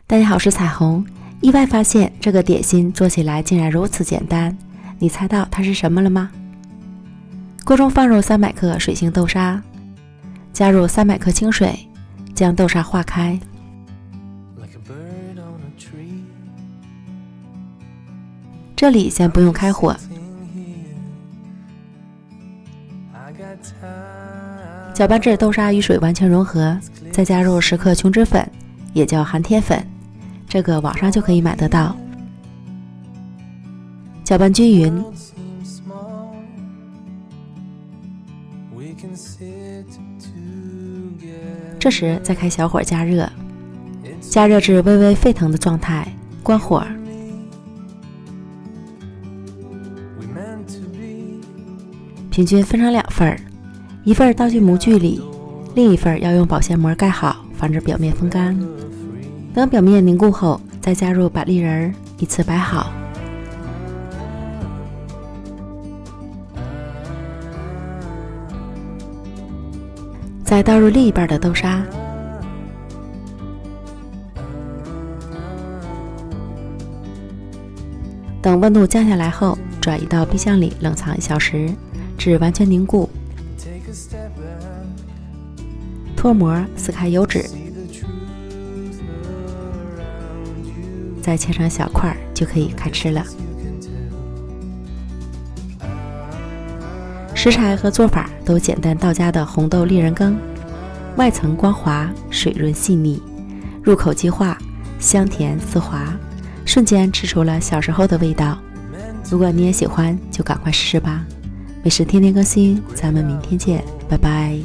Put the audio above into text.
大家好，我是彩虹。意外发现这个点心做起来竟然如此简单，你猜到它是什么了吗？锅中放入300克水性豆沙，加入300克清水，将豆沙化开。这里先不用开火，搅拌至豆沙与水完全融合，再加入10克琼脂粉，也叫含甜粉，这个网上就可以买得到。搅拌均匀，这时再开小火加热，加热至微微沸腾的状态，关火。平均分成2份，一份倒进模具里，另一份要用保鲜膜盖好，防止表面风干。等表面凝固后，再加入板栗仁，依次摆好。再倒入另一半的豆沙，等温度降下来后，转移到冰箱里冷藏1小时，至完全凝固。脱模，撕开油脂，再切成小块，就可以开吃了。食材和做法都简单到家的红豆栗仁羹，外层光滑，水润细腻，入口即化，香甜丝滑，瞬间吃出了小时候的味道。如果你也喜欢，就赶快试试吧。美食天天更新，咱们明天见，拜拜。